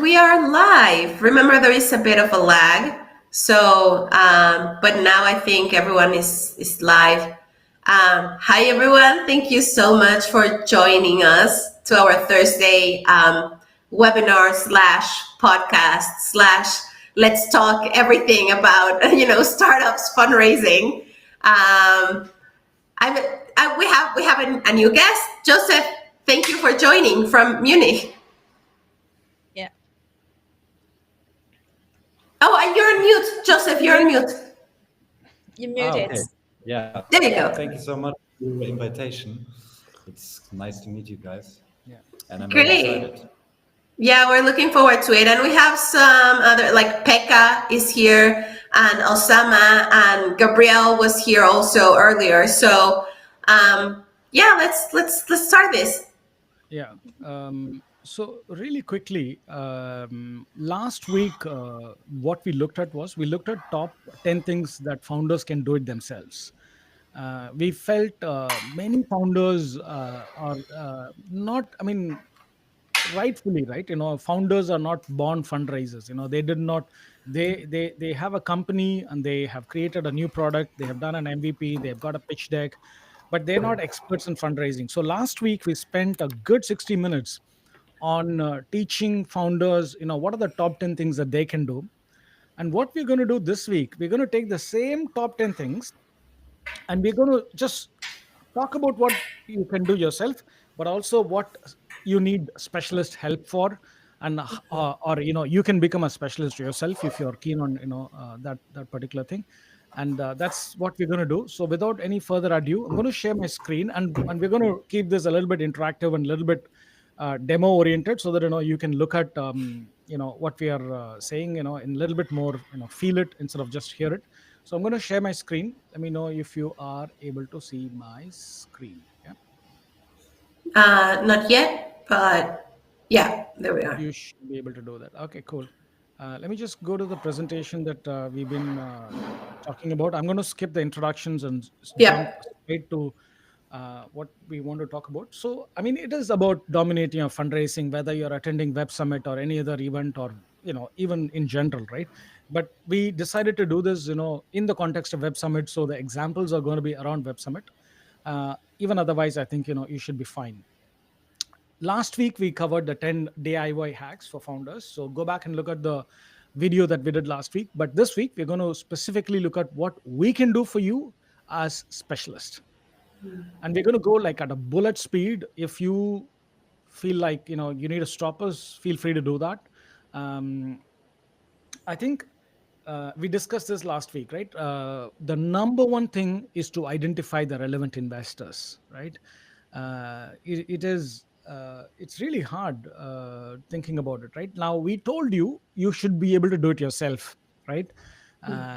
We are live. Remember, there is a bit of a lag. So, but now I think everyone is live. Hi, everyone. Thank you so much for joining us to our Thursday webinar slash podcast slash let's talk everything about startups fundraising. I'm we have a new guest, Joseph. Thank you for joining from Munich. Yeah. Oh, and you're on mute, Joseph. You're on mute. You're muted. Okay. Yeah. There you go. Thank you so much for your invitation. It's nice to meet you guys. Yeah. And I'm very Great. excited. Yeah, we're looking forward to it. And we have some other, like Pekka is here, and Osama, and Gabriel was here also earlier. So, yeah, let's start this. Yeah. So really quickly, last week, what we looked at was we looked at top 10 things that founders can do it themselves. We felt many founders are not, I mean, rightfully, right? Founders are not born fundraisers. They did not, they have a company and they have created a new product. They have done an MVP. They've got a pitch deck, but they're not experts in fundraising. So last week we spent a good 60 minutes on teaching founders, what are the top 10 things that they can do. And what we're going to do this week, we're going to take the same top 10 things and we're going to just talk about what you can do yourself, but also what you need specialist help for. And or you can become a specialist yourself if you're keen on that particular thing. And that's what we're going to do. So without any further ado, I'm going to share my screen, and we're going to keep this a little bit interactive and a little bit demo oriented, so that you can look at what we are saying in a little bit more, feel it instead of just hear it. So I'm going to share my screen. Let me know if you are able to see my screen. Yeah. Not yet, but yeah, there we are. You should be able to do that. Okay, cool. Let me just go to the presentation that we've been talking about. I'm going to skip the introductions and jump Yeah. straight to what we want to talk about. So, I mean, it is about dominating a fundraising, whether you're attending Web Summit or any other event, or even in general, right? But we decided to do this, in the context of Web Summit. So the examples are going to be around Web Summit. Even otherwise, I think you should be fine. Last week we covered the 10 DIY hacks for founders. So go back and look at the video that we did last week. But this week we're going to specifically look at what we can do for you as specialists. And we're going to go like at a bullet speed. If you feel like you need to stop us, feel free to do that. I think we discussed this last week, right? The number one thing is to identify the relevant investors, right? It's really hard thinking about it. Right now, we told you should be able to do it yourself, right?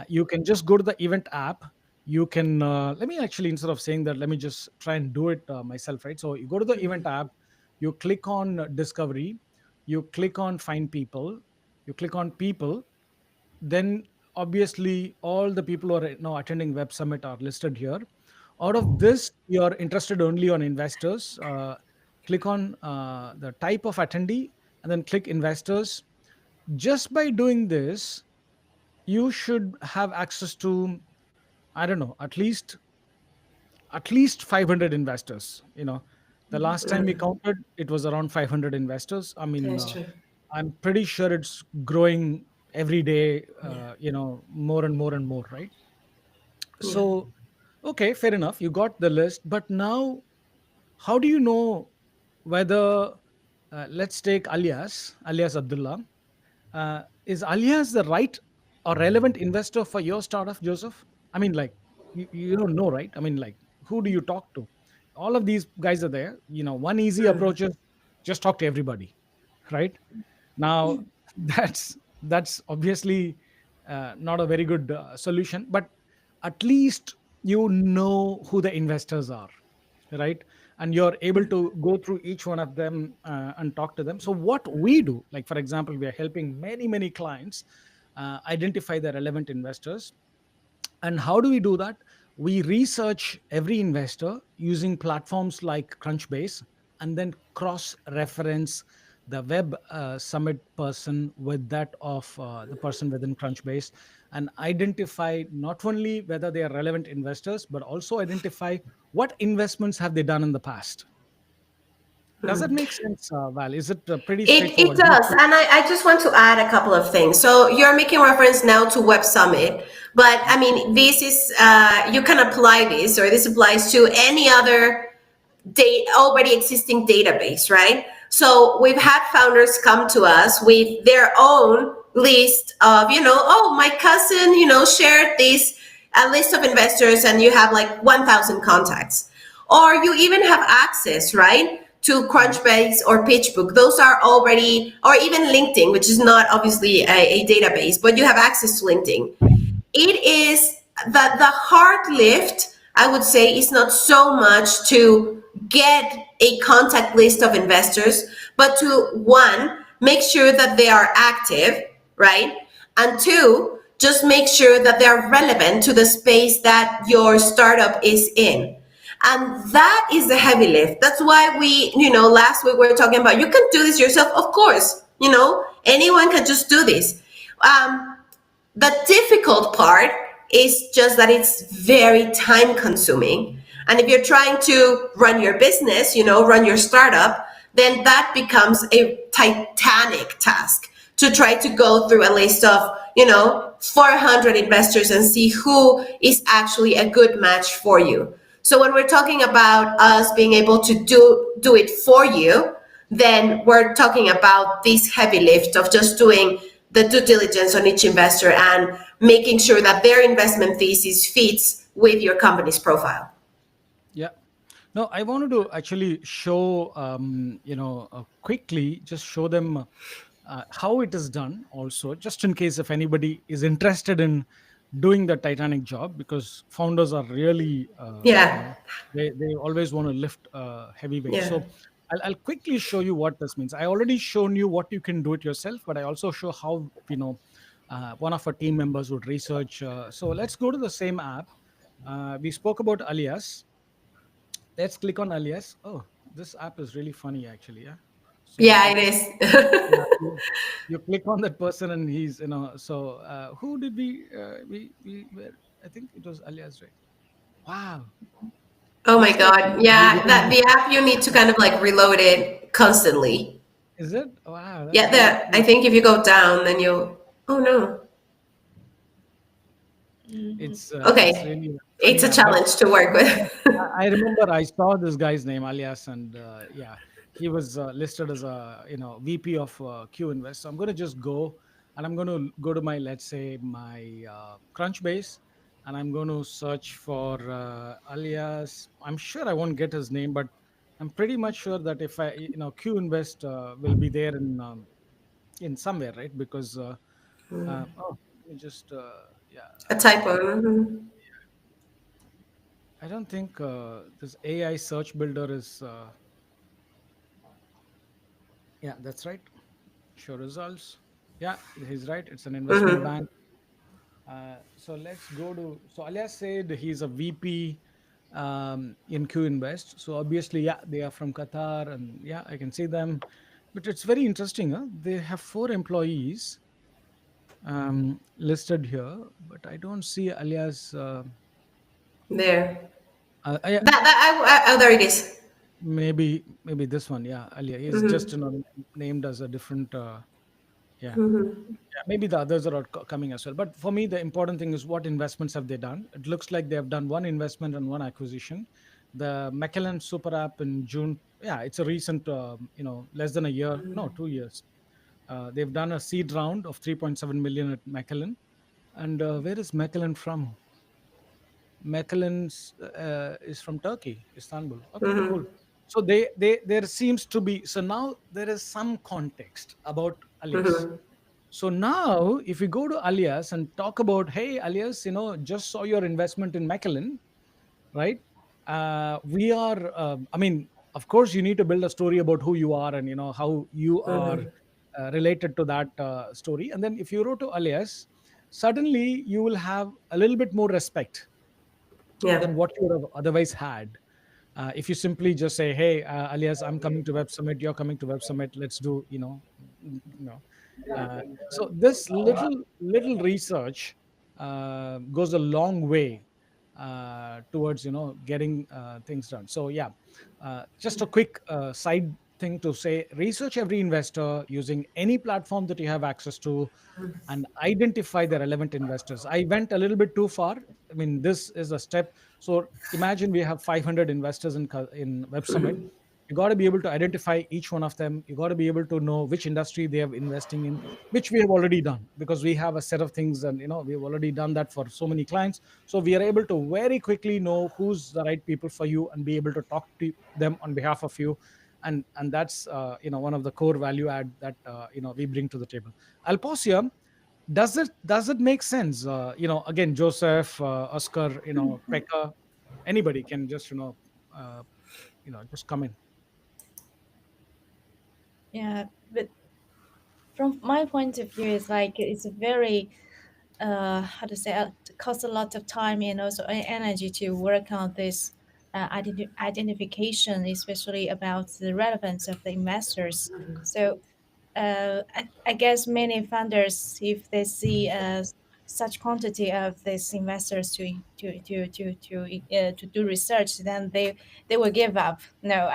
You can just go to the event app. You can let me actually, instead of saying that, let me just try and do it myself, right? So you go to the event app, you click on discovery, you click on find people, you click on people. Then obviously all the people who are now attending Web Summit are listed here. Out of this, you're interested only on investors. Click on the type of attendee and then click investors. Just by doing this, you should have access to, I don't know, at least 500 investors. The last time we counted, it was around 500 investors. I mean, That's true. I'm pretty sure it's growing every day, more and more and more, right? So, okay, fair enough. You got the list, but now, how do you know whether, let's take alias Abdullah, is alias the right or relevant investor for your startup, Joseph? I mean, like, you don't know, right? I mean, like, who do you talk to? All of these guys are there. One easy approach is just talk to everybody, right? Now, that's obviously not a very good solution, but at least you know who the investors are, right? And you're able to go through each one of them and talk to them. So what we do, like for example, we are helping many clients identify the relevant investors. And how do we do that? We research every investor using platforms like Crunchbase, and then cross reference the web summit person with that of the person within Crunchbase, and identify not only whether they are relevant investors, but also identify what investments have they done in the past. Does that make sense, Val? Is it pretty It straightforward? Do you does, and I just want to add a couple of things. So you're making reference now to Web Summit, but I mean, this is you can apply this, or this applies to any other already existing database, right? So we've had founders come to us with their own list of, oh, my cousin, shared this a list of investors, and you have like 1,000 contacts, or you even have access, right, to Crunchbase or PitchBook. Those are already, or even LinkedIn, which is not obviously a database, but you have access to LinkedIn. It is that the hard lift, I would say, is not so much to get a contact list of investors, but to one, make sure that they are active, right? And two, just make sure that they're relevant to the space that your startup is in. And that is the heavy lift. That's why last week we were talking about, you can do this yourself. Of course, anyone can just do this. The difficult part is just that it's very time consuming. And if you're trying to run your business, run your startup, then that becomes a titanic task to try to go through a list of, 400 investors and see who is actually a good match for you. So when we're talking about us being able to do it for you, then we're talking about this heavy lift of just doing the due diligence on each investor and making sure that their investment thesis fits with your company's profile. Yeah. No, I wanted to actually show, quickly, just show them how it is done also, just in case if anybody is interested in doing the titanic job, because founders are really, Yeah. they always want to lift heavy weight. Yeah. So I'll quickly show you what this means. I already shown you what you can do it yourself, but I also show how, one of our team members would research. So let's go to the same app. We spoke about Alias. Let's click on Alias. Oh, this app is really funny, actually. Yeah. So Yeah, it yeah, is. you click on that person, and he's, So who did we were? I think it was Alias, right? Wow, Oh my looks like God. we Yeah, didn't that miss. the app, you need to kind of like reload it constantly. Is it? Wow, that's Yeah, really I cool. think if you go down, then oh no. It's Okay. really a It's funny a app, but challenge to work yeah, with. I remember I saw this guy's name Alias, and yeah, he was listed as a VP of Q Invest. So I'm going to just go, and I'm going to go to my, let's say, my Crunchbase, and I'm going to search for Alias. I'm sure I won't get his name, but I'm pretty much sure that if I Q Invest will be there in somewhere, right? Because oh, let me just yeah. A typo. Mhm. I don't think this AI search builder is. Yeah, that's right. Show results. Yeah, he's right. It's an investment bank. So let's go to. So Alias said he's a VP in Q Invest. So obviously, yeah, they are from Qatar, and yeah, I can see them. But it's very interesting. Huh? They have 4 employees listed here, but I don't see Alias. There. Yeah, Oh, there it is. maybe this one. Yeah, Alias is just named as a different. Yeah. Yeah, maybe the others are coming as well. But for me, the important thing is what investments have they done. It looks like they have done one investment and one acquisition. The McKellen Super App in June. Yeah, it's a recent, less than a year, no, 2 years. They've done a seed round of 3.7 million at McKellen. And where is McKellen from? McKellen's is from Turkey, Istanbul. Okay, cool. So there seems to be, so now there is some context about Alias. So now, if we go to Alias and talk about, hey, Alias, just saw your investment in McKellen, right? We are, I mean, of course, you need to build a story about who you are and how you are related to that story. And then if you wrote to Alias, suddenly you will have a little bit more respect Yeah. than what you would have otherwise had. If you simply just say, "Hey, Alias, I'm coming to Web Summit. You're coming to Web Summit. Let's do," you know. Uh, so this little research goes a long way towards getting things done. So yeah, just a quick side thing to say: research every investor using any platform that you have access to, and identify the relevant investors. I went a little bit too far. I mean, this is a step. So imagine we have 500 investors in Web Summit. You got to be able to identify each one of them. You got to be able to know which industry they are investing in, which we have already done because we have a set of things, and we've already done that for so many clients. So we are able to very quickly know who's the right people for you and be able to talk to them on behalf of you. And that's one of the core value add that we bring to the table. I'll pause here. Does it make sense? Again, Joseph, Oscar, Pekka, anybody can just just come in. Yeah, but from my point of view, it's like it's a very how to say costs a lot of time and also energy to work on this identification, especially about the relevance of the investors. So I guess many funders, if they see such quantity of these investors to do research, then they will give up. No,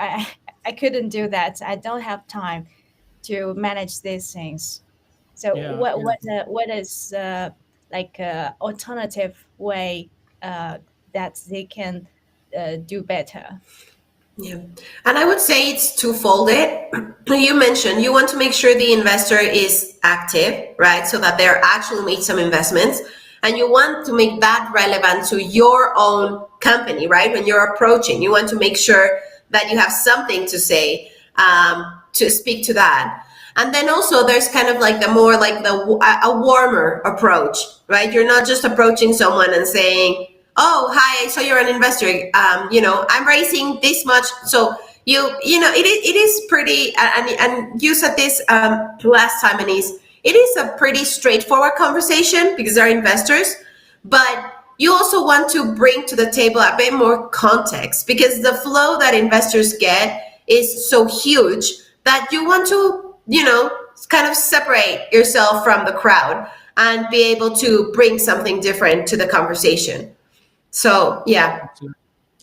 I couldn't do that. I don't have time to manage these things. So Yeah, yeah. what is like a alternative way that they can do better? Yeah. And I would say it's twofolded. You mentioned you want to make sure the investor is active, right? So that they're actually made some investments. And you want to make that relevant to your own company, right? When you're approaching, you want to make sure that you have something to say to speak to that. And then also there's kind of like a warmer approach, right? You're not just approaching someone and saying, "Oh, hi, so you're an investor. I'm raising this much." So it is pretty, and you said this last time, Anise. It is a pretty straightforward conversation because they're investors, but you also want to bring to the table a bit more context because the flow that investors get is so huge that you want to, kind of separate yourself from the crowd and be able to bring something different to the conversation. So yeah. Absolutely.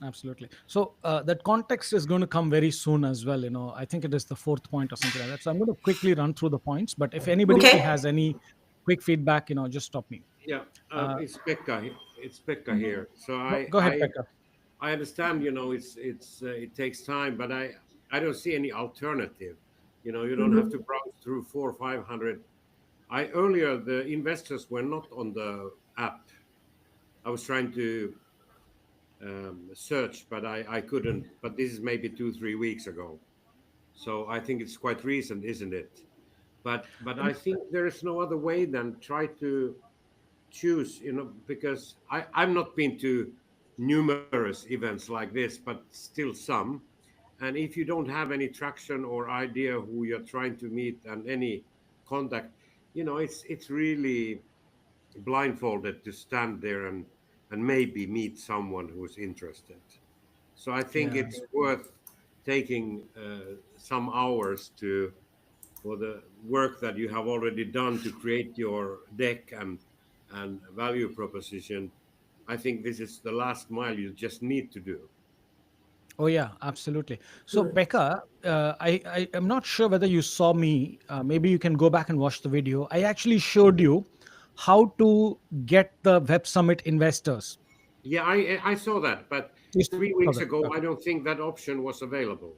Absolutely. So that context is going to come very soon as well. I think it is the fourth point or something like that. So I'm going to quickly run through the points. But if anybody Okay. has any quick feedback, just stop me. Yeah, Uh, it's Pekka. It's Pekka here. So go ahead, Pekka. I understand. It takes time, but I don't see any alternative. You don't have to browse through 400 or 500. I earlier the investors were not on the app. I was trying to search, but I couldn't. But this is maybe 2 3 weeks ago. So I think it's quite recent, isn't it? But I think there is no other way than try to choose, because I've not been to numerous events like this, but still some. And if you don't have any traction or idea who you're trying to meet and any contact, it's really blindfolded to stand there and maybe meet someone who's interested. So I think Yeah. it's worth taking some hours to for the work that you have already done to create your deck and value proposition. I think this is the last mile you just need to do. Oh yeah, absolutely. So Pekka, I am not sure whether you saw me. Maybe you can go back and watch the video. I actually showed you how to get the Web Summit investors. Yeah, I saw that, but You three saw weeks that? ago I Okay. don't think that option was available.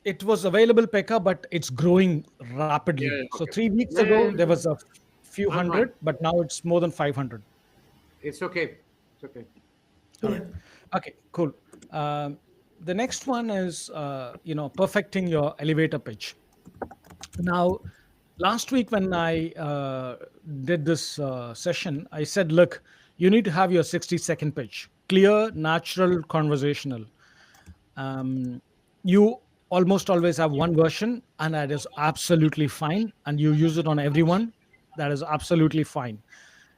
It was available, Pekka, but it's growing Yeah, rapidly. yeah, So okay. 3 weeks Yeah, yeah, ago there yeah. was a few I'm fine. hundred, but now it's more than 500. It's okay. It's okay. All right. Okay, cool. The next one is perfecting your elevator pitch. Now, last week when I did this session, I said, look, you need to have your 60-second pitch, clear, natural, conversational. Um, you almost always have one version, and that is absolutely fine. And you use it on everyone. That is absolutely fine.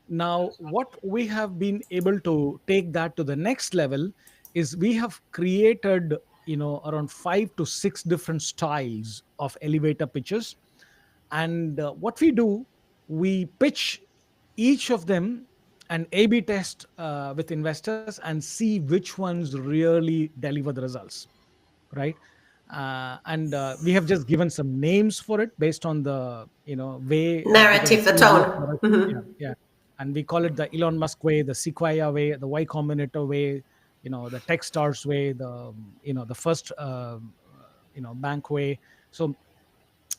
Now, what we have been able to take that to the next level is we have created, around 5 to 6 different styles of elevator pitches. And what we do, we pitch each of them an A/B test with investors and see which ones really deliver the results, right? And we have just given some names for it based on the way we can Narrative, the see which tone. direction. Yeah, yeah. And we call it the Elon Musk way, the Sequoia way, the Y Combinator way, the Techstars way, the first bank way. So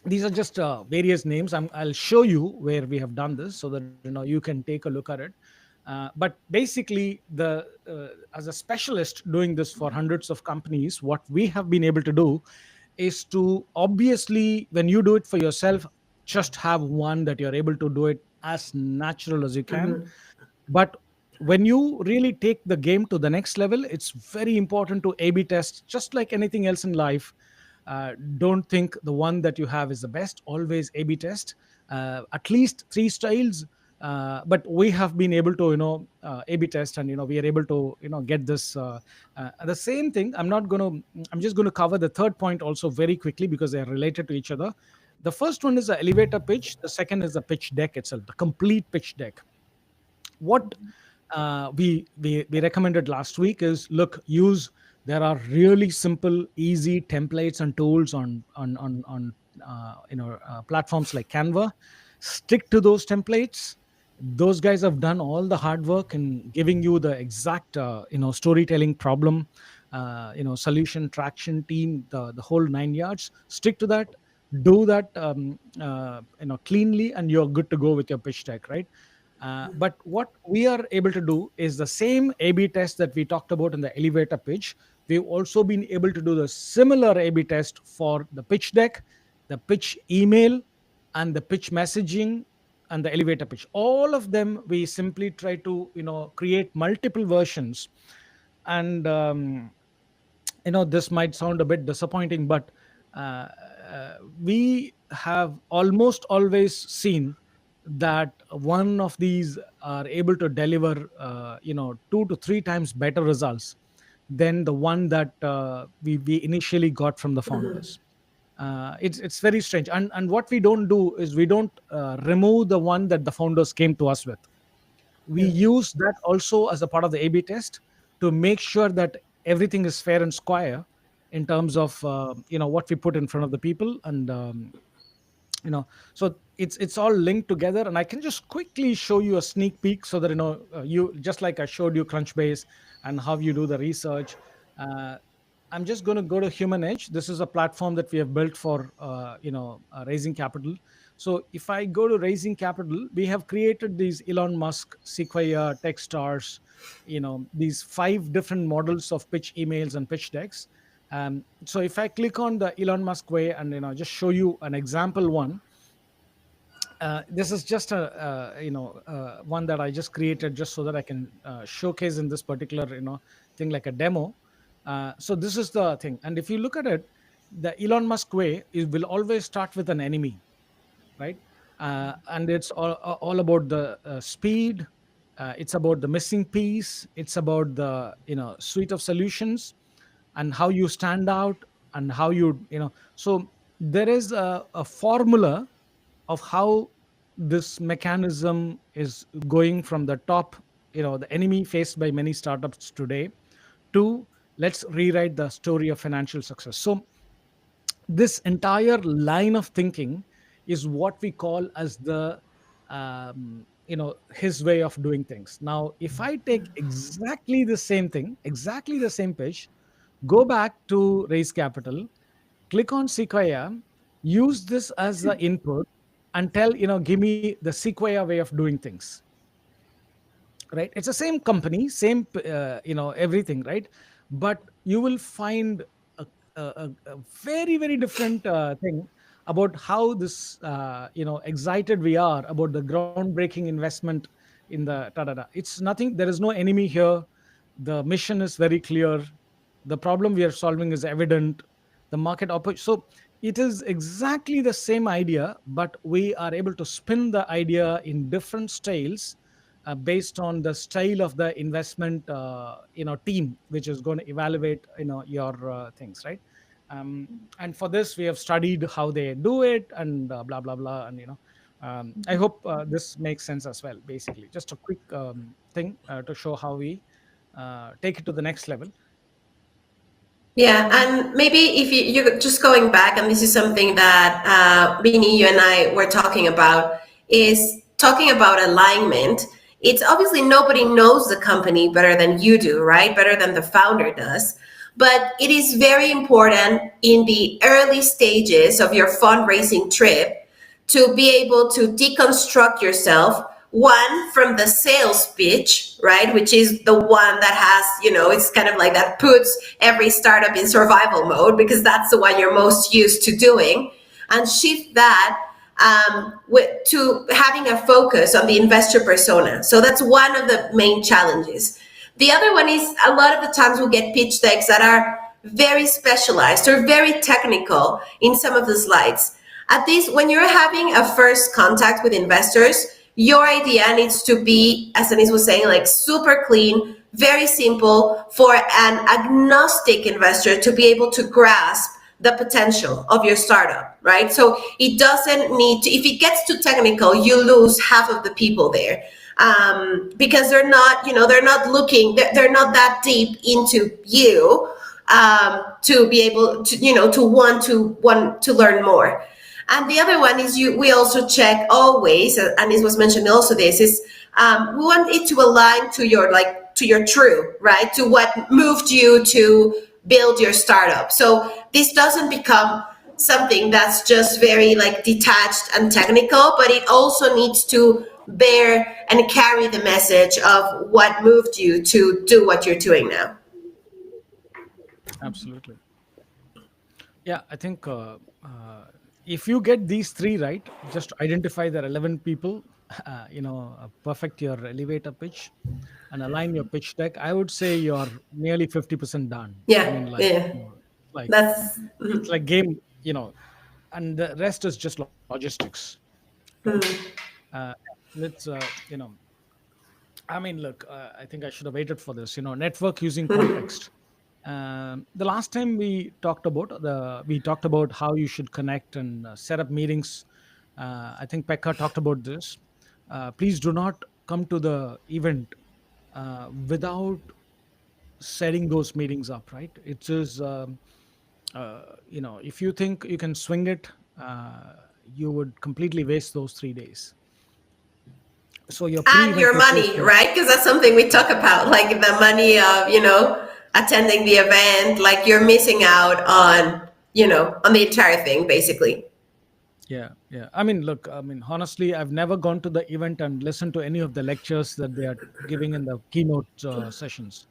these are just various names. I'll show you where we have done this so that you can take a look at it. But basically, as a specialist doing this for hundreds of companies, what we have been able to do is to, obviously, when you do it for yourself, just have one that you're able to do it as natural as you can. But when you really take the game to the next level, it's very important to A/B test, just like anything else in life. Don't think the one that you have is the best. Always A/B test at least 3 styles. But we have been able to, A/B test, and we are able to, get this. The same thing. I'm just going to cover the third point also very quickly because they are related to each other. The first one is the elevator pitch. The second is the pitch deck itself, the complete pitch deck. What we recommended last week is, look, use there are really simple, easy templates and tools on platforms like Canva. Stick to those templates. Those guys have done all the hard work in giving you the exact storytelling problem, solution, traction, team, the whole 9 yards. Stick to that. Do that cleanly, and you're good to go with your pitch deck, right? But what we are able to do is the same A/B test that we talked about in the elevator pitch. We've also been able to do the similar A/B test for the pitch deck, the pitch email, and the pitch messaging, and the elevator pitch. All of them, we simply try to create multiple versions. And this might sound a bit disappointing, but we have almost always seen that one of these are able to deliver 2 to 3 times better results than the one that we initially got from the founders. It's very strange. And what we don't do is we don't remove the one that the founders came to us with. We use that also as a part of the A/B test to make sure that everything is fair and square in terms of what we put in front of the people. And so it's all linked together. And I can just quickly show you a sneak peek so that you, just like I showed you Crunchbase and how you do the research. I'm just going to go to Human Edge. This is a platform that we have built for raising capital. So if I go to raising capital, we have created these Elon Musk, Sequoia, Techstars, these 5 different models of pitch emails and pitch decks. So if I click on the Elon Musk way and just show you an example one, this is just a one that I just created just so that I can showcase in this particular thing, like a demo. So this is the thing. And if you look at it, the Elon Musk way, it will always start with an enemy, right? And it's all about the speed. It's about the missing piece. It's about the suite of solutions and how you stand out and how so there is a formula of how this mechanism is going from the top, the enemy faced by many startups today, to let's rewrite the story of financial success. So this entire line of thinking is what we call as the his way of doing things. Now if I take exactly the same thing, exactly the same pitch, go back to raise capital, click on Sequoia, use this as the input, and tell give me the Sequoia way of doing things, right? It's the same company, same everything, right? But you will find a very, very different thing about how this excited we are about the groundbreaking investment in the it's nothing. There is no enemy here. The mission is very clear. The problem we are solving is evident. The market so it is exactly the same idea, but we are able to spin the idea in different styles based on the style of the investment team which is going to evaluate your things, right? And for this we have studied how they do it, and blah blah blah, and I hope this makes sense as well. Basically just a quick thing to show how we take it to the next level. Yeah, and maybe if you're just going back, and this is something that Vinny, you and I were talking about, is talking about alignment. It's obviously nobody knows the company better than you do, right? Better than the founder does. But it is very important in the early stages of your fundraising trip to be able to deconstruct yourself, one from the sales pitch, right, which is the one that has, it's kind of like that puts every startup in survival mode, because that's the one you're most used to doing, and shift that to having a focus on the investor persona. So that's one of the main challenges. The other one is, a lot of the times we get pitch decks that are very specialized or very technical in some of the slides. At least when you're having a first contact with investors, your idea needs to be, as Anis was saying, like super clean, very simple, for an agnostic investor to be able to grasp the potential of your startup, right? So it doesn't need to, if it gets too technical, you lose half of the people there. Because they're not, they're not looking, they're not that deep into you to be able to, to want to learn more. And the other one is we also check always, and this was mentioned also, this is we want it to align to your true, right? To what moved you to build your startup. So this doesn't become something that's just very like detached and technical, but it also needs to bear and carry the message of what moved you to do what you're doing now. Absolutely. Yeah, I think if you get these three right, just identify the relevant people, perfect your elevator pitch and align your pitch deck, I would say you're nearly 50% done. I mean, Yeah, like, yeah, like that's it's like game, and the rest is just logistics, right? Let's I mean, look, I think I should have waited for this. Network using context. The last time we talked about how you should connect and set up meetings. I think Pekka talked about this. Please do not come to the event without setting those meetings up. Right? It is, if you think you can swing it, you would completely waste those 3 days. So your and pre-event your money, preparation. right? Because that's something we talk about, like the money of attending the event. Like you're missing out on on the entire thing, basically. Yeah, yeah. I mean, look, I mean, honestly, I've never gone to the event and listened to any of the lectures that they are giving in the keynote sessions.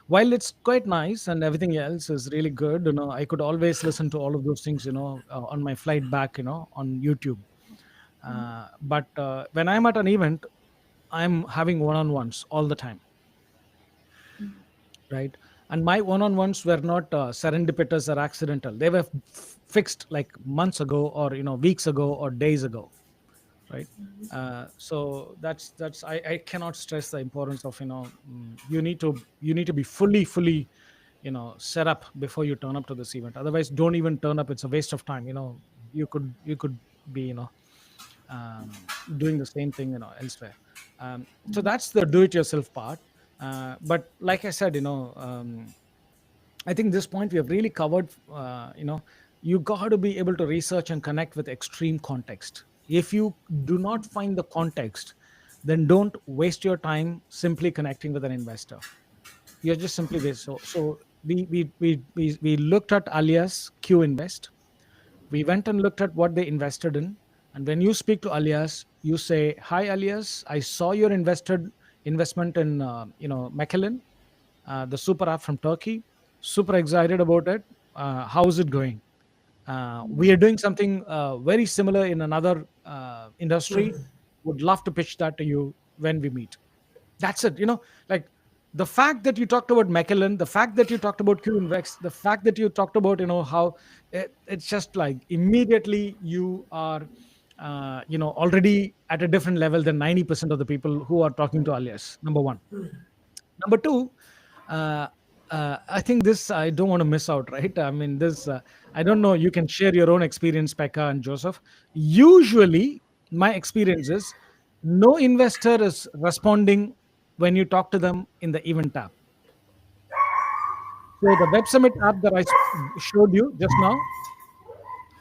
While it's quite nice and everything else is really good, I could always listen to all of those things, on my flight back, on YouTube. But when I'm at an event, I'm having one-on-ones all the time, right? And my one-on-ones were not serendipitous or accidental. They were fixed like months ago, or weeks ago, or days ago, right? So that's I cannot stress the importance of you need to be fully set up before you turn up to this event. Otherwise, don't even turn up. It's a waste of time. You could be doing the same thing elsewhere. So that's the do-it-yourself part. But like I said, I think this point we have really covered. You got to be able to research and connect with extreme context. If you do not find the context, then don't waste your time simply connecting with an investor. You're just simply waste. So we looked at Alias Q Invest. We went and looked at what they invested in. And when you speak to Alias, you say, "Hi, Alias, I saw your investment in Macallan, the super app from Turkey. Super excited about it. How's it going? We are doing something very similar in another industry. Would love to pitch that to you when we meet." That's it. Like the fact that you talked about Macallan, the fact that you talked about QInvex, the fact that you talked about how it's just like immediately you are already at a different level than 90% of the people who are talking to alias. Number one. Number two, uh, I think this I don't want to miss out, right? I mean, this I don't know. You can share your own experience, Pekka and Joseph. Usually, my experience is no investor is responding when you talk to them in the event tab. So the Web Summit app that I showed you just now,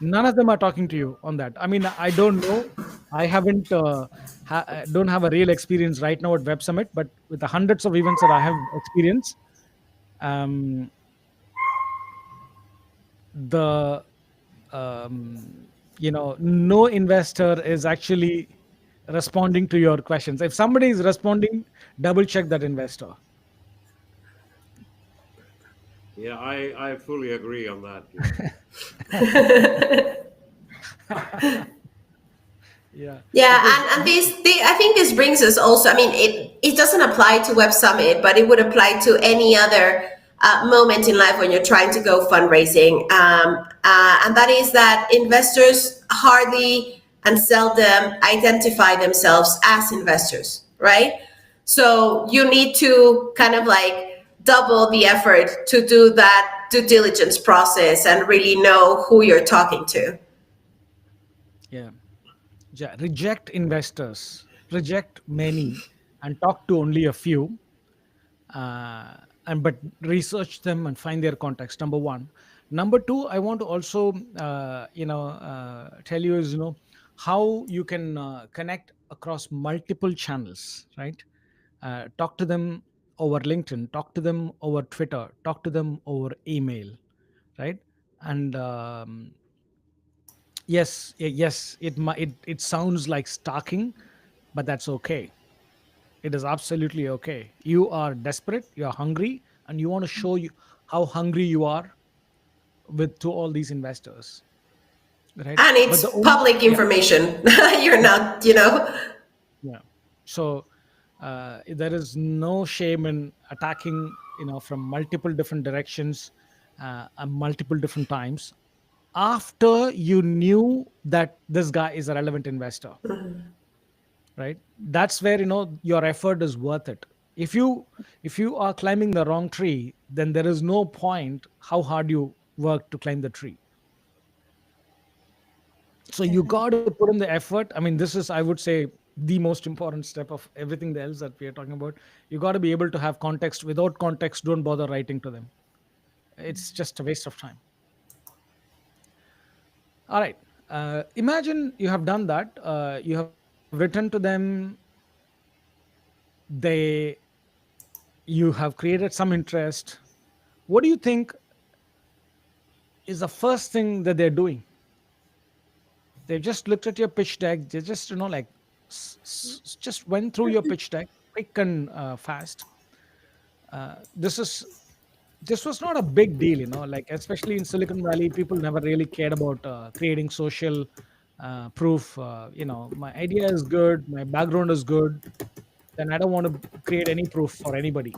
none of them are talking to you on that. I mean, I don't know. I haven't don't have a real experience right now at Web Summit, but with the hundreds of events that I have experienced, um, the no investor is actually responding to your questions. If somebody is responding, double check that investor. Yeah, I fully agree on that. Yeah. Yeah, and I think this brings us also. I mean, it doesn't apply to Web Summit, but it would apply to any other moment in life when you're trying to go fundraising, and that is that investors hardly and seldom identify themselves as investors, right? So you need to kind of like double the effort to do that due diligence process and really know who you're talking to. Yeah. Yeah. Reject investors, reject many, and talk to only a few. And but research them and find their context. Number one. Number two, I want to also tell you is how you can connect across multiple channels, right? Talk to them over LinkedIn, talk to them over Twitter, talk to them over email, right? And yes, it sounds like stalking, but that's okay. It is absolutely okay. You are desperate, you are hungry, and you want to show you how hungry you are with to all these investors, right? And But it's the only public yeah, information. You're not, yeah. So there is no shame in attacking, from multiple different directions, and multiple different times. After you knew that this guy is a relevant investor, right? That's where your effort is worth it. If you are climbing the wrong tree, then there is no point how hard you work to climb the tree. So you got to put in the effort. I mean, this is, I would say, the most important step of everything else that we are talking about. You got to be able to have context. Without context, don't bother writing to them. It's just a waste of time. All right. Imagine you have done that. You have written to them. They You have created some interest. What do you think is the first thing that they're doing? They've just looked at your pitch deck. They just like just went through your pitch deck quick and fast. This was not a big deal, like especially in Silicon Valley, people never really cared about creating social proof. My idea is good, my background is good, then I don't want to create any proof for anybody.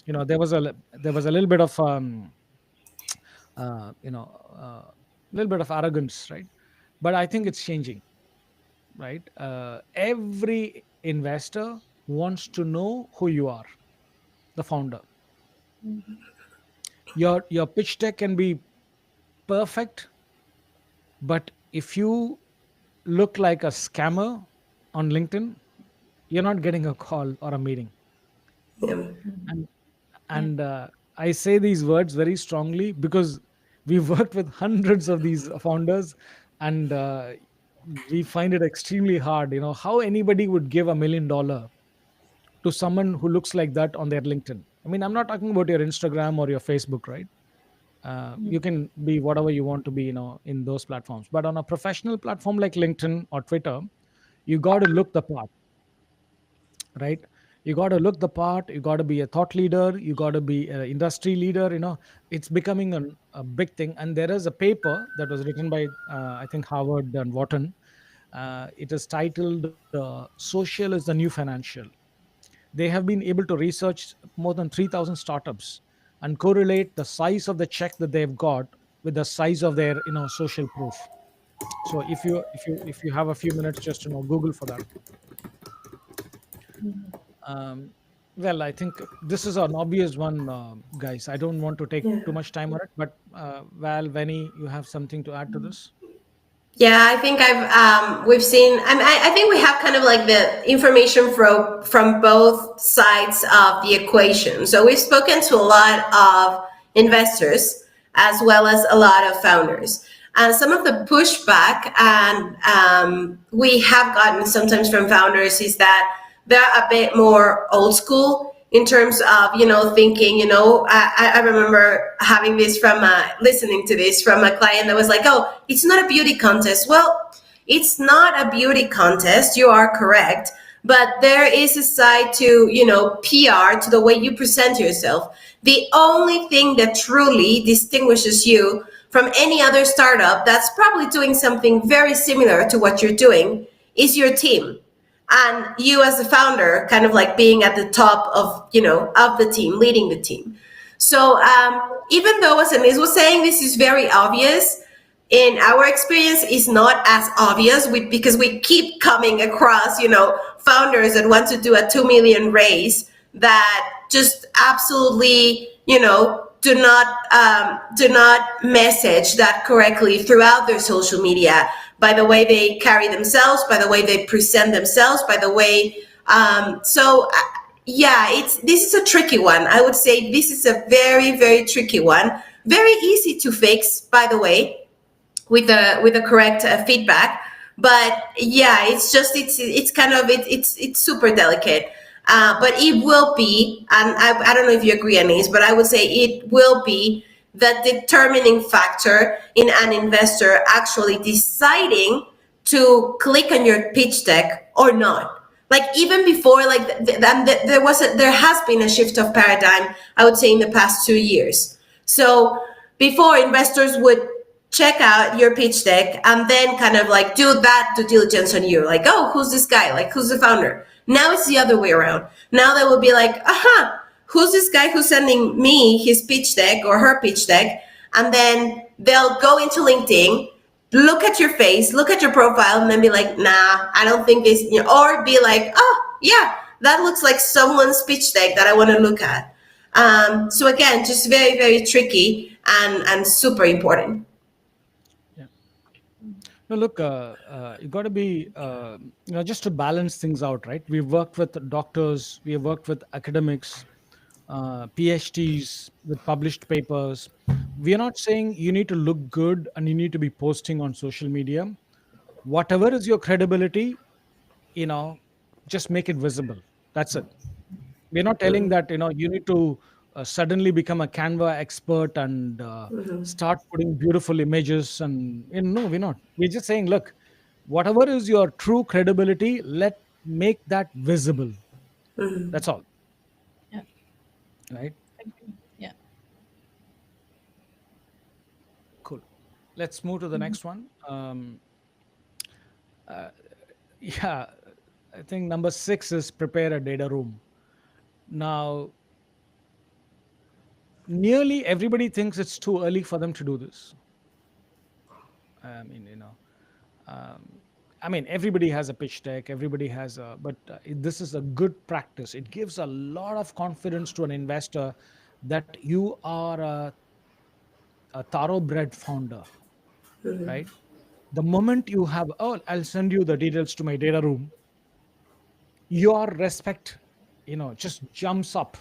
There was a little bit of uh, you know little bit of arrogance, right? But I think it's changing, right? Every investor wants to know who you are, the founder. Your pitch deck can be perfect, but if you look like a scammer on LinkedIn, you're not getting a call or a meeting. yeah. And Yeah. and I say these words very strongly because we've worked with hundreds of these founders, and we find it extremely hard. How anybody would give $1 million to someone who looks like that on their LinkedIn. I mean, I'm not talking about your Instagram or your Facebook, right? You can be whatever you want to be, in those platforms. But on a professional platform like LinkedIn or Twitter, you got to look the part, right? You got to look the part. You got to be a thought leader. You got to be an industry leader. It's becoming a big thing. And there is a paper that was written by, I think, Harvard and Wharton. It is titled "Social is the New Financial." They have been able to research more than 3,000 startups and correlate the size of the check that they've got with the size of their social proof. So if you have a few minutes, just Google for that. Um, well, I think this is an obvious one, guys. I don't want to take Yeah. too much time on it, but Val, Venny, you have something to add to this? Yeah, I think we've seen. I think we have kind of like the information from both sides of the equation. So we've spoken to a lot of investors as well as a lot of founders. And some of the pushback and we have gotten sometimes from founders is that they're a bit more old school in terms of thinking. I remember having this from listening to this from a client that was like, oh, it's not a beauty contest. Well, it's not a beauty contest, you are correct, but there is a side to PR, to the way you present yourself. The only thing that truly distinguishes you from any other startup that's probably doing something very similar to what you're doing is your team, and you as the founder kind of like being at the top of of the team, leading the team. So even though, as Anis was saying, this is very obvious, in our experience is not as obvious, because we keep coming across founders that want to do a 2 million raise that just absolutely do not message that correctly throughout their social media, by the way they carry themselves, by the way they present themselves, by the way yeah, this is a tricky one. I would say this is a very, very tricky one, very easy to fix, by the way, with the correct feedback. But yeah, it's kind of it's super delicate. But it will be, and I don't know if you agree, Anis, but I would say it will be the determining factor in an investor actually deciding to click on your pitch deck or not. Like even before, like there has been a shift of paradigm, I would say, in the past 2 years. So before, investors would check out your pitch deck and then kind of like do that due diligence on you, like, oh, who's this guy, like who's the founder. Now it's the other way around. Now they will be like, aha, who's this guy who's sending me his pitch deck or her pitch deck. And then they'll go into LinkedIn, look at your face, look at your profile, and then be like, nah, I don't think this, or be like, oh yeah, that looks like someone's pitch deck that I want to look at. So again, just very, very tricky and super important. Yeah. No, look, you got to be, just to balance things out, right? We've worked with doctors, we have worked with academics, PhDs with published papers. We are not saying you need to look good and you need to be posting on social media. Whatever is your credibility, you know, just make it visible. That's it. We're not telling that you need to suddenly become a Canva expert and start putting beautiful images, and no, we're not. We're just saying, look, whatever is your true credibility, let make that visible. That's all. Yeah. Right? Yeah. Cool. Let's move to the next one. Yeah, I think number 6 is prepare a data room. Now, nearly everybody thinks it's too early for them to do this. I mean, everybody has a pitch deck, everybody has but this is a good practice. It gives a lot of confidence to an investor that you are a thoroughbred founder, right? The moment you have, oh, I'll send you the details to my data room, your respect, just jumps up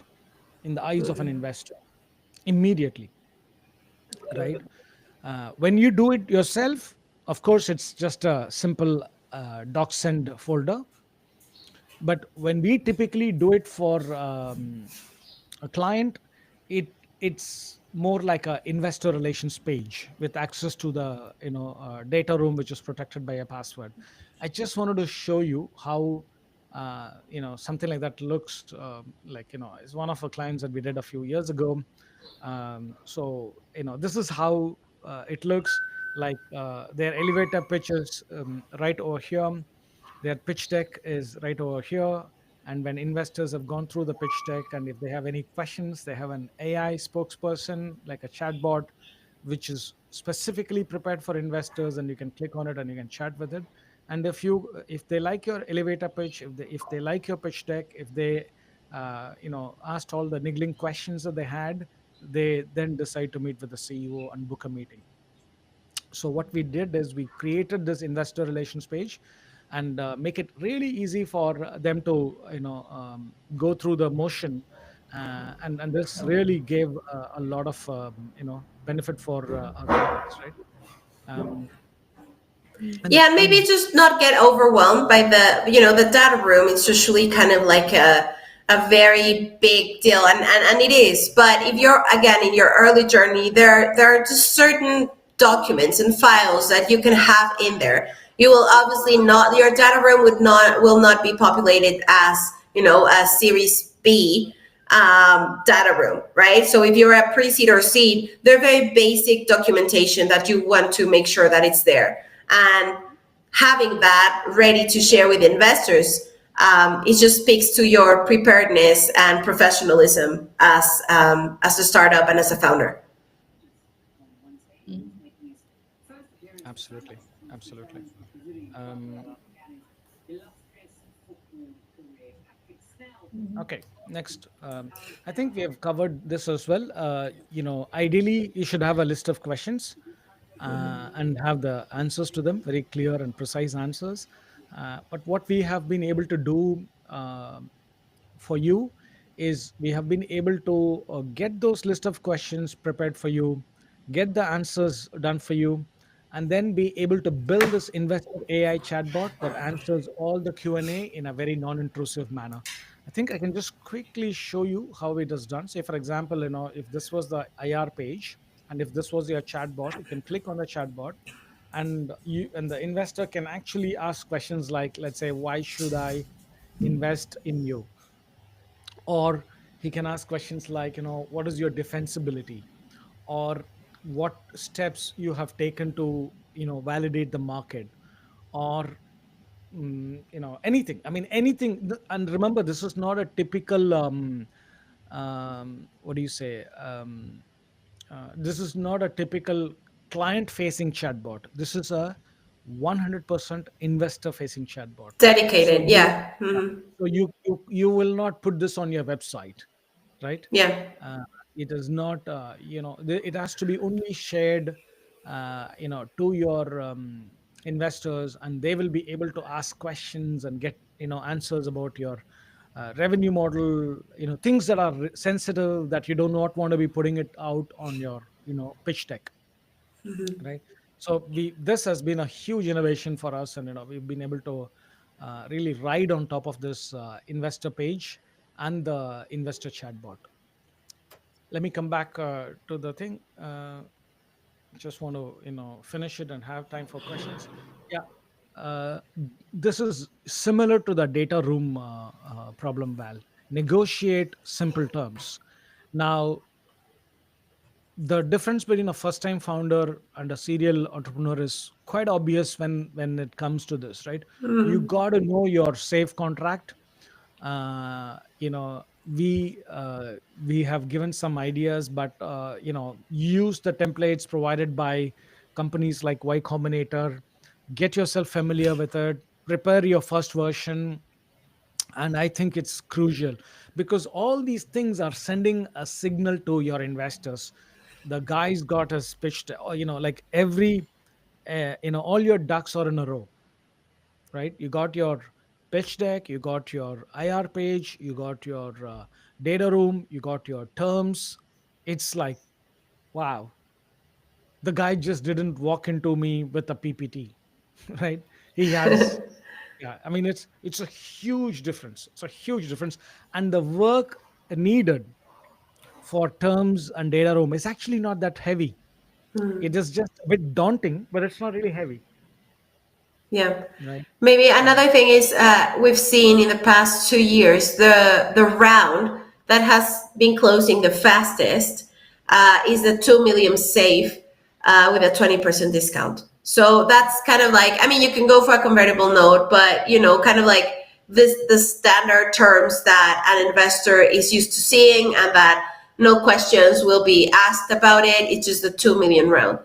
in the eyes of an investor immediately, right? When you do it yourself, of course, it's just a simple doc send folder. But when we typically do it for a client, it's more like a investor relations page with access to the data room, which is protected by a password. I just wanted to show you how something like that looks like. It's one of our clients that we did a few years ago. So this is how it looks like. Their elevator pitch is right over here. Their pitch deck is right over here. And when investors have gone through the pitch deck, and if they have any questions, they have an AI spokesperson, like a chatbot, which is specifically prepared for investors, and you can click on it and you can chat with it. And if they like your elevator pitch, if they like your pitch deck, if they asked all the niggling questions that they had, they then decide to meet with the CEO and book a meeting. So what we did is we created this investor relations page and make it really easy for them to go through the motion, and this really gave a lot of benefit for our clients, right? um, and Yeah, and maybe and just not get overwhelmed by the data room. It's usually kind of like a very big deal, and it is. But if you're again in your early journey, there are just certain documents and files that you can have in there. You will obviously not, your data room will not be populated as a Series B data room, right? So if you're a pre-seed or seed, they're very basic documentation that you want to make sure that it's there. And having that ready to share with investors, it just speaks to your preparedness and professionalism as a startup and as a founder. absolutely, absolutely. um, okay, next. I think we have covered this as well. Ideally you should have a list of questions and have the answers to them, very clear and precise answers. But what we have been able to do for you is we have been able to get those list of questions prepared for you, get the answers done for you, and then be able to build this investor AI chatbot that answers all the Q&A in a very non-intrusive manner. I think I can just quickly show you how it is done. Say, for example, if this was the IR page, and if this was your chatbot, you can click on the chatbot, and the investor can actually ask questions like, let's say, why should I invest in you? Or he can ask questions like, what is your defensibility, or what steps you have taken to validate the market, or anything. I mean, anything. And remember, this is not a typical what do you say this is not a typical client facing chatbot. This is a 100% investor facing chatbot. So Dedicated, yeah. Mm-hmm. you will not put this on your website, right? Yeah. uh, it is not it has to be only shared to your investors, and they will be able to ask questions and get answers about your revenue model, things that are sensitive, that you do not want to be putting it out on your pitch deck, right? So this has been a huge innovation for us, and we've been able to really ride on top of this investor page and the investor chatbot. Let me come back to the thing. Just want to finish it and have time for questions. Yeah. uh, this is similar to the data room problem, Val. Negotiate simple terms. Now, the difference between a first time founder and a serial entrepreneur is quite obvious when it comes to this, right? You got to know your safe contract. We have given some ideas, but use the templates provided by companies like Y Combinator. Get yourself familiar with it, prepare your first version. And I think it's crucial, because all these things are sending a signal to your investors. The guy's got us pitched, like every all your ducks are in a row, right? You got your pitch deck, you got your IR page, you got your data room, you got your terms. It's like, wow, the guy just didn't walk into me with a PPT, right? He has, yeah. I mean, it's a huge difference. It's a huge difference, and the work needed for terms and data room is actually not that heavy. It is just a bit daunting, but it's not really heavy, Yeah. right? Maybe Yeah. another thing is we've seen in the past 2 years the round that has been closing the fastest is the 2 million safe with a 20% discount. So that's kind of like, I mean, you can go for a convertible note, but kind of like the standard terms that an investor is used to seeing, and that No questions will be asked about it. It's just the 2 million round.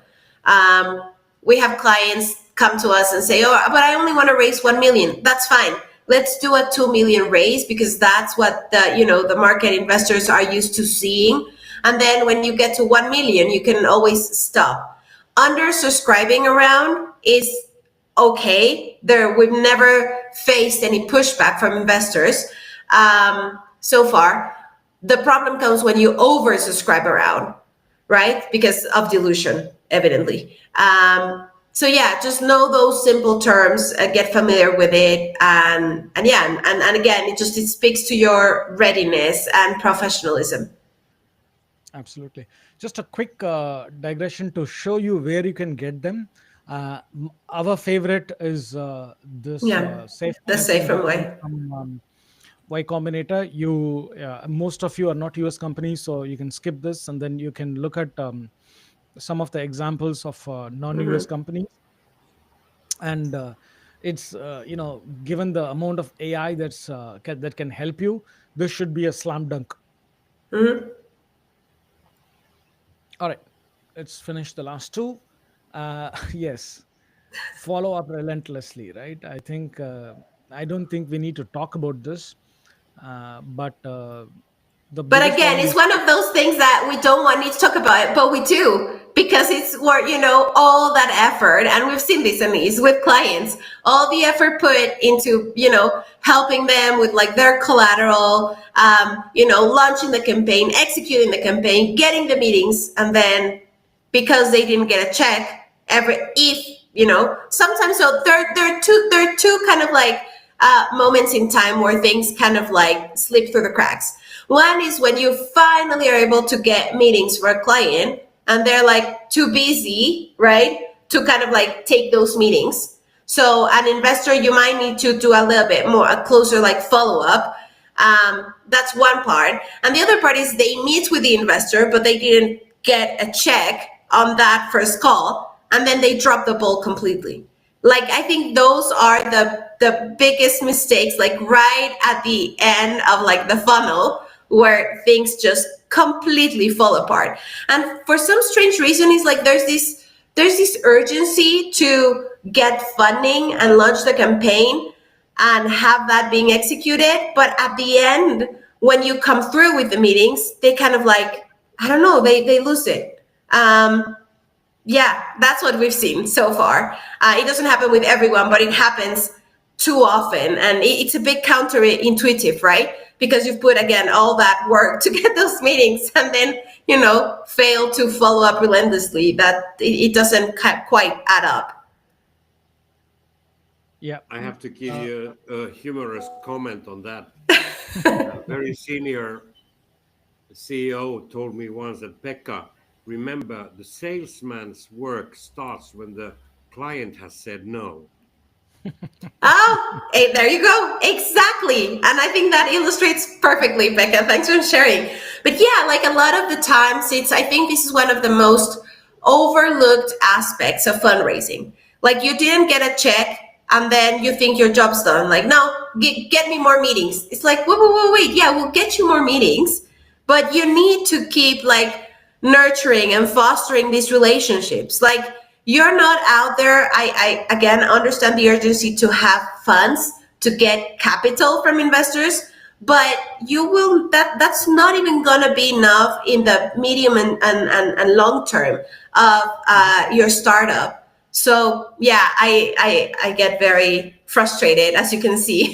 We have clients come to us and say, oh, but I only want to raise 1 million. That's fine. Let's do a 2 million raise, because that's what the market investors are used to seeing. And then when you get to 1 million, you can always stop. Under subscribing around is okay. We've never faced any pushback from investors so far. The problem comes when you oversubscribe around, right? Because of dilution, evidently. So yeah, just know those simple terms, get familiar with it, and again, it speaks to your readiness and professionalism. Absolutely. Just a quick digression to show you where you can get them. Our favorite is this Yeah, safe the monitoring safer document way. from Y Combinator. Most of you are not US companies, so you can skip this, and then you can look at some of the examples of non-US companies. And it's given the amount of AI that can help you, this should be a slam dunk. All right, let's finish the last two. Yes, follow up relentlessly, right? I don't think we need to talk about this, but the But biggest again, one it's is, one of those things that we don't want to talk about it, but we do, because it's worth, all that effort. And we've seen this, Anise, with clients, all the effort put into, helping them with like their collateral, launching the campaign, executing the campaign, getting the meetings. And then because they didn't get a check sometimes, so there are two kind of like moments in time where things kind of like slip through the cracks. One is when you finally are able to get meetings for a client and they're like too busy, right, to kind of like take those meetings. So an investor, you might need to do a little bit more, a closer like follow up. That's one part. And the other part is they meet with the investor, but they didn't get a check on that first call, and then they drop the ball completely. Like, I think those are the biggest mistakes, like right at the end of like the funnel, where things just completely fall apart. And for some strange reason, it's like there's this urgency to get funding and launch the campaign and have that being executed. But at the end, when you come through with the meetings, they kind of like, I don't know, they lose it. Yeah, that's what we've seen so far. It doesn't happen with everyone, but it happens too often. And it's a bit counterintuitive, right? Because you've put, again, all that work to get those meetings and then, fail to follow up relentlessly. That it doesn't quite add up. yeah. I have to give you a humorous comment on that. A very senior CEO told me once that, Pekka, remember, the salesman's work starts when the client has said no. Oh, hey, there you go. Exactly. And I think that illustrates perfectly, Becca. Thanks for sharing. But yeah, like a lot of the times, I think this is one of the most overlooked aspects of fundraising. Like, you didn't get a check and then you think your job's done. Like, no, get me more meetings. It's like, wait. Yeah, we'll get you more meetings, but you need to keep like nurturing and fostering these relationships. Like, you're not out there. I again understand the urgency to have funds, to get capital from investors, but you will that's not even gonna be enough in the medium and long term of your startup. So yeah, I get very frustrated, as you can see,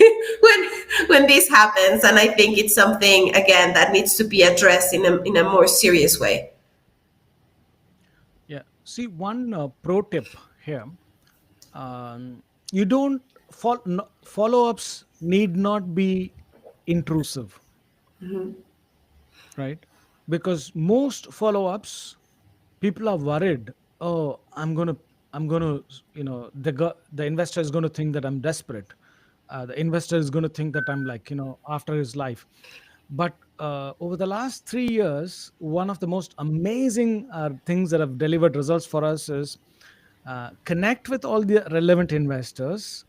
when this happens, and I think it's something, again, that needs to be addressed in a more serious way. Yeah. See, one pro tip here. You don't follow ups need not be intrusive, right? Because most follow ups, people are worried. Oh, I'm gonna, the investor is going to think that I'm desperate. The investor is going to think that I'm like, after his life. But over the last 3 years, one of the most amazing things that have delivered results for us is connect with all the relevant investors,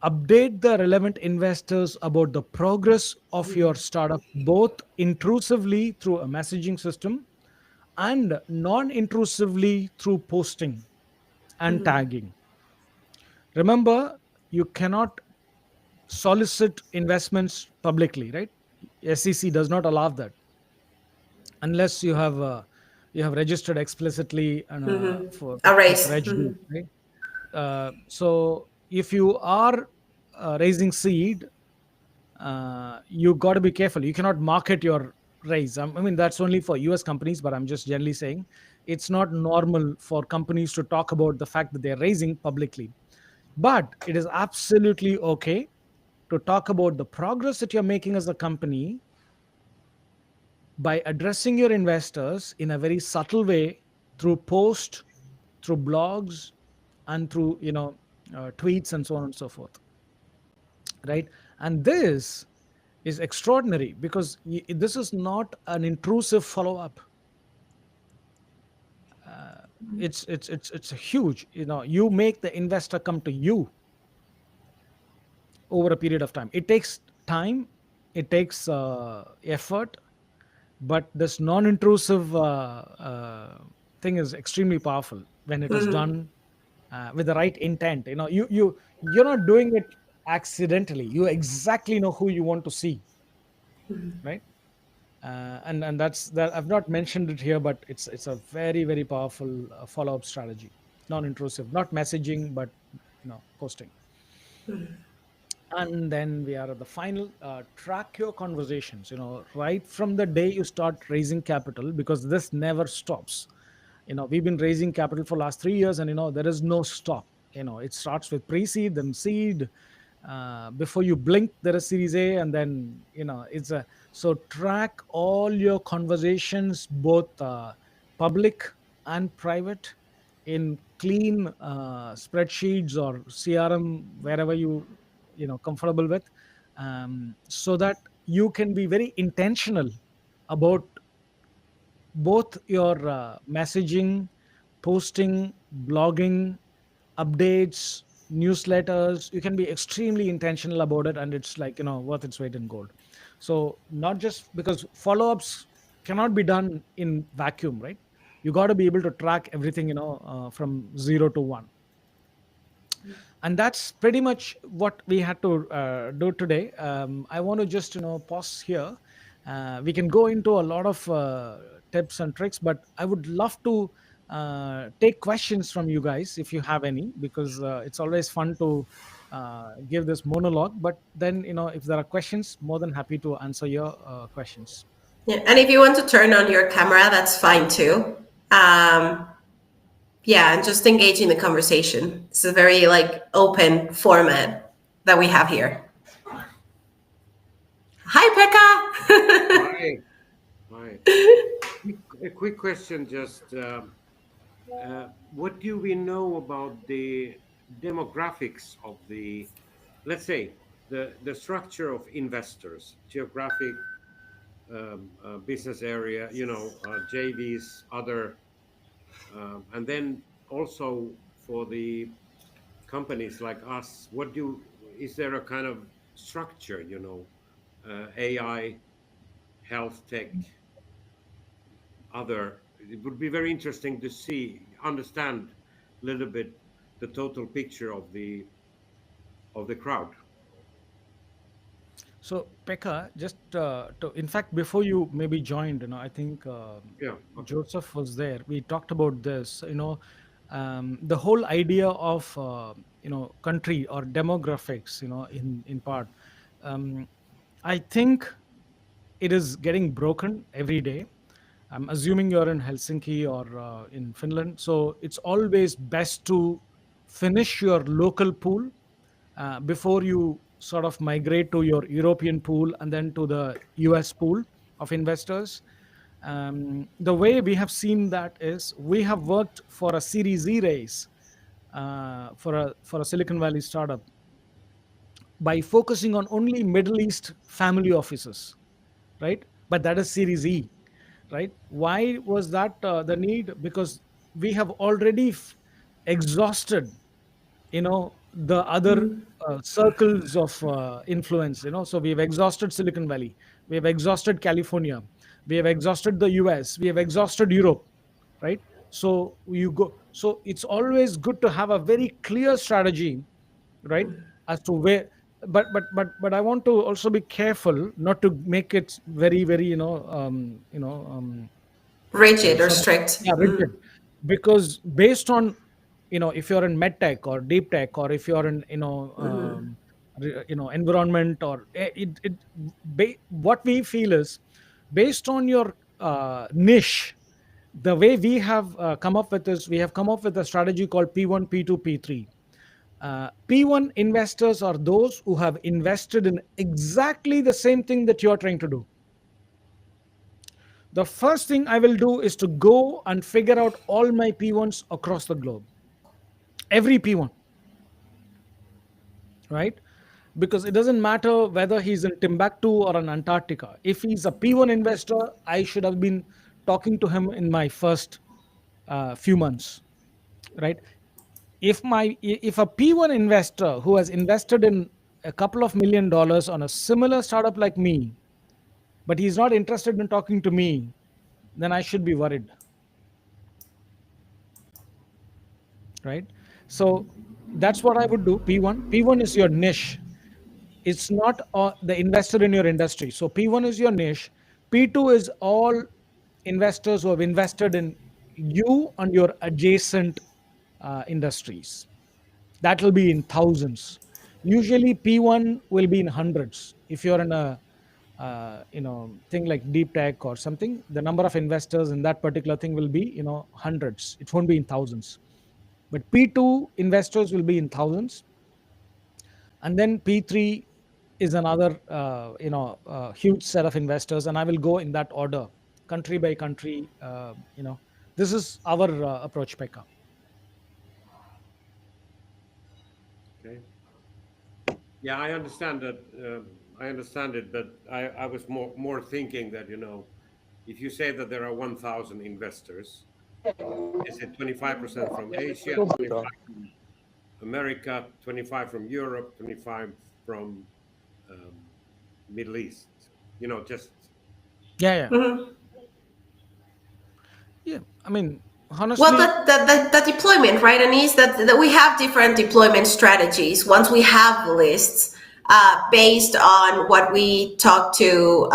update the relevant investors about the progress of your startup, both intrusively through a messaging system and non intrusively through posting and tagging. Remember, you cannot solicit investments publicly, right? SEC does not allow that unless you have registered explicitly and, for A with race. Reg D, right? So if you are raising seed, you got to be careful. You cannot market your raise. I mean, that's only for US companies, but I'm just generally saying it's not normal for companies to talk about the fact that they're raising publicly. But it is absolutely okay to talk about the progress that you're making as a company by addressing your investors in a very subtle way through post, through blogs, and through tweets and so on and so forth, right? And this is extraordinary because this is not an intrusive follow up. It's a huge. You make the investor come to you over a period of time. It takes time, it takes effort, but this non-intrusive thing is extremely powerful when it is done with the right intent. You're not doing it accidentally. You exactly know who you want to see, right? And that's that. I've not mentioned it here, but it's a very very powerful follow-up strategy. Non-intrusive, not messaging, but posting. And then we are at the final. Track your conversations, right from the day you start raising capital, because this never stops. We've been raising capital for last 3 years, and there is no stop. It starts with pre-seed, then seed. Before you blink, there is series A, and then it's a. So track all your conversations, both public and private, in clean spreadsheets or CRM, wherever comfortable with, so that you can be very intentional about both your messaging, posting, blogging, updates, newsletters. You can be extremely intentional about it, and it's like worth its weight in gold. So not just because follow-ups cannot be done in vacuum, right? You got to be able to track everything from 0 to 1. And that's pretty much what we had to do today. I want to just pause here. We can go into a lot of tips and tricks, but I would love to take questions from you guys if you have any, because it's always fun to give this monologue. But then if there are questions, more than happy to answer your questions. Yeah, and if you want to turn on your camera, that's fine too. Yeah, and just engage in the conversation. It's a very open format that we have here. Hi, Pekka. Hi. Hi. A quick question, just what do we know about the demographics of the, let's say, the structure of investors, geographic, business area, JVs, other, and then also for the companies like us, is there a kind of structure, AI, health tech, other? It would be very interesting to understand a little bit the total picture of the crowd. So, Pekka, just in fact, before you maybe joined, I think Yeah. Okay. Joseph was there. We talked about this, the whole idea of, country or demographics, in part. Um, I think it is getting broken every day. I'm assuming you're in Helsinki or in Finland. So it's always best to finish your local pool before you sort of migrate to your European pool and then to the US pool of investors. The way we have seen that is we have worked for a Series Z raise for a Silicon Valley startup by focusing on only Middle East family offices, right? But that is Series E, right? Why was that the need? Because we have already exhausted, the other circles of influence. So we've exhausted Silicon Valley, we have exhausted California, we have exhausted the US, we have exhausted Europe, right? So you go. So it's always good to have a very clear strategy, right, as to where. But I want to also be careful not to make it very, very, Rigid or sort of, strict. yeah, rigid, because based on, if you're in med tech or deep tech, or if you're in, environment, or what we feel is, based on your niche, the way we have come up with is, we have come up with a strategy called P1, P2, P3. P1 investors are those who have invested in exactly the same thing that you're trying to do. The first thing I will do is to go and figure out all my P1s across the globe. Every P1, right? Because it doesn't matter whether he's in Timbuktu or in Antarctica. If he's a P1 investor, I should have been talking to him in my first few months, right? If a P1 investor who has invested in a couple of $1 million on a similar startup like me, but he's not interested in talking to me, then I should be worried, right? So that's what I would do. P1 is your niche. It's not the investor in your industry. So P1 is your niche. P2 is all investors who have invested in you and your adjacent industries. That will be in thousands. Usually P1 will be in hundreds. If you're in a thing like deep tech or something, the number of investors in that particular thing will be, hundreds. It won't be in thousands. But P2 investors will be in thousands, and then P3 is another huge set of investors, and I will go in that order, country by country. This is our approach, Pekka. Okay. Yeah, I understand that. I understand it, but I was more thinking that, if you say that there are 1,000 investors, is it 25% from Asia, 25 from America, 25 from Europe, 25 from um, Middle East? Just Yeah, yeah, Mhm. yeah. I mean, Well, honestly, the deployment, right, Anis, that we have different deployment strategies. Once we have the lists, based on what we talk to,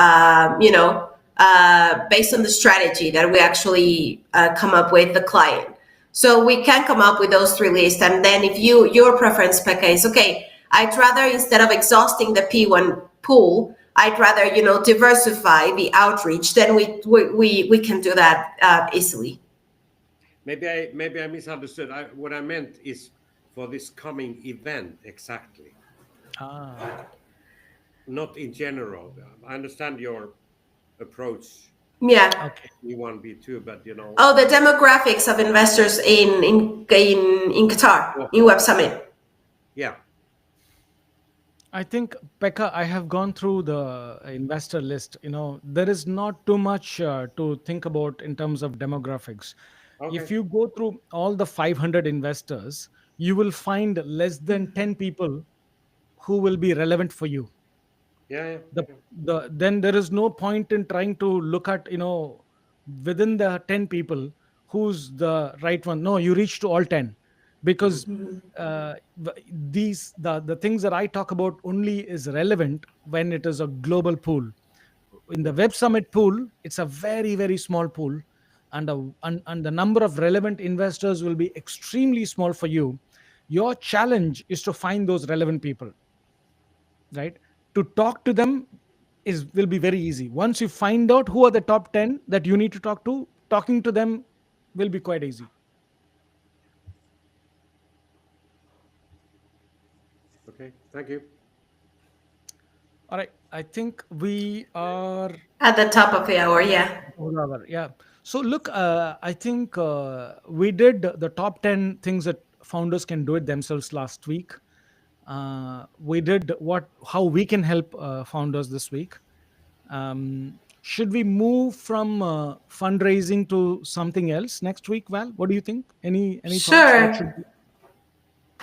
based on the strategy that we actually come up with the client. So we can come up with those three lists, and then if your preference, Pekka, is okay, I'd rather, instead of exhausting the P1 pool, I'd rather diversify the outreach. Then we can do that easily. maybe I misunderstood. What I meant is for this coming event exactly, okay. not in general. I understand your approach, Yeah. Okay. B1, B2, but Oh, the demographics of investors in Qatar well, in Web Summit. yeah, I think, Pekka, I have gone through the investor list. There is not too much to think about in terms of demographics. okay, If you go through all the 500 investors, you will find less than 10 people who will be relevant for you. yeah, yeah, the okay. then there is no point in trying to look at, within the 10 people, who's the right one. No, you reach to all 10, because the things that I talk about only is relevant when it is a global pool. In the Web Summit pool, it's a very, very small pool, and the number of relevant investors will be extremely small for you. Your challenge is to find those relevant people, right? To talk to them is will be very easy. Once you find out who are the top 10 that you need to talk to, talking to them will be quite easy. Okay, thank you. All right, I think we are At the top of the hour, yeah. over. Yeah. So look, I think we did the top 10 things that founders can do it themselves last week. We did how we can help founders this week. Should we move from fundraising to something else next week, Val? What do you think? Any thoughts? What should Sure. we?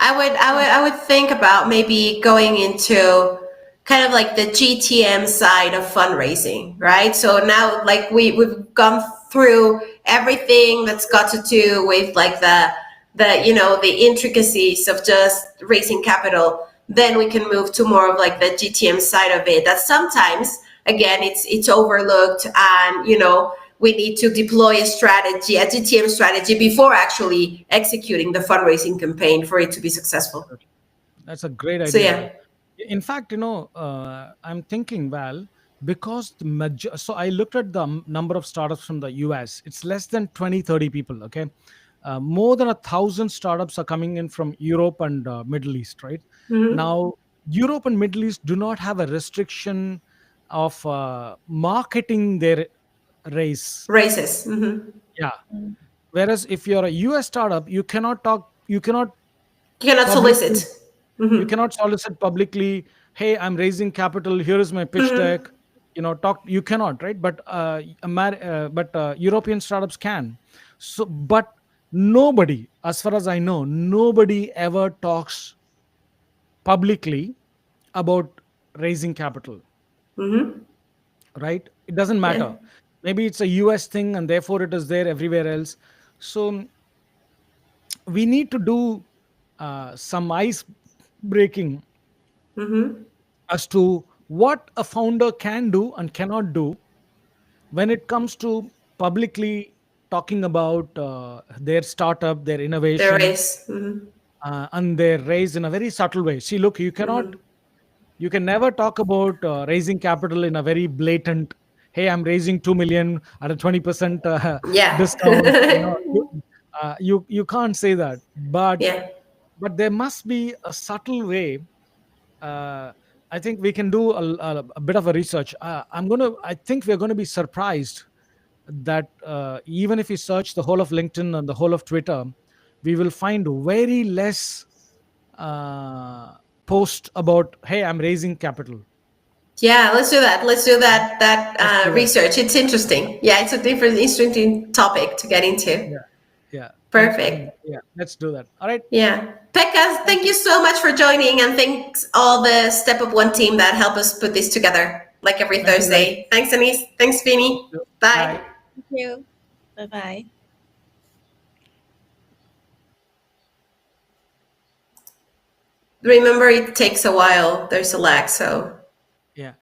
I would think about maybe going into kind of like the GTM side of fundraising, right? So now like we've gone through everything that's got to do with like the the intricacies of just raising capital. Then we can move to more of like the GTM side of it. That sometimes again it's overlooked, and we need to deploy a strategy, a GTM strategy, before actually executing the fundraising campaign for it to be successful. That's a great So idea. yeah. In fact, I'm thinking, Val, because so I looked at the number of startups from the US. It's less than 20, 30 people. Okay. More than 1,000 startups are coming in from Europe and Middle East, right? Hmm. Now, Europe and Middle East do not have a restriction of marketing their race. Races. Hmm. Yeah. Mm. Whereas if you're a US startup, you cannot You cannot publicly solicit. you Hmm. cannot solicit publicly, hey, I'm raising capital, here is my pitch Hmm. deck, talk. You cannot, right? But European startups can. So but nobody, as far as I know, nobody ever talks publicly about raising capital, Hmm. right? It doesn't Yeah. matter. Maybe it's a US thing and therefore it is there everywhere else. So we need to do some ice breaking Hmm. as to what a founder can do and cannot do when it comes to publicly talking about their startup, their The innovation, race. Hmm. and their raise in a very subtle way. See, look, Hmm. you can never talk about raising capital in a very blatant, hey, I'm raising 2 million at a 20% discount. Yeah. You can't say that. Yeah. But there must be a subtle way. uh, I think we can do a bit of a research. I think we're going to be surprised that even if we search the whole of LinkedIn and the whole of Twitter, we will find very less uh, post about, hey, I'm raising capital. Yeah, let's do that. Let's do Yeah. that Let's do that. research. It's interesting. Yeah, it's a different, interesting topic to get into. Yeah. Yeah. And Perfect. yeah, let's do that. All right. Yeah. Pekka, Thank thank you you. so much for joining, and thanks all the Step Up One team that help us put this together like every Thank you, guys. Thursday. Thanks, Anise. Thanks, Vinny. Bye. Bye. Thank you. Bye bye. Remember, it takes a while. There's a lag, so Yeah.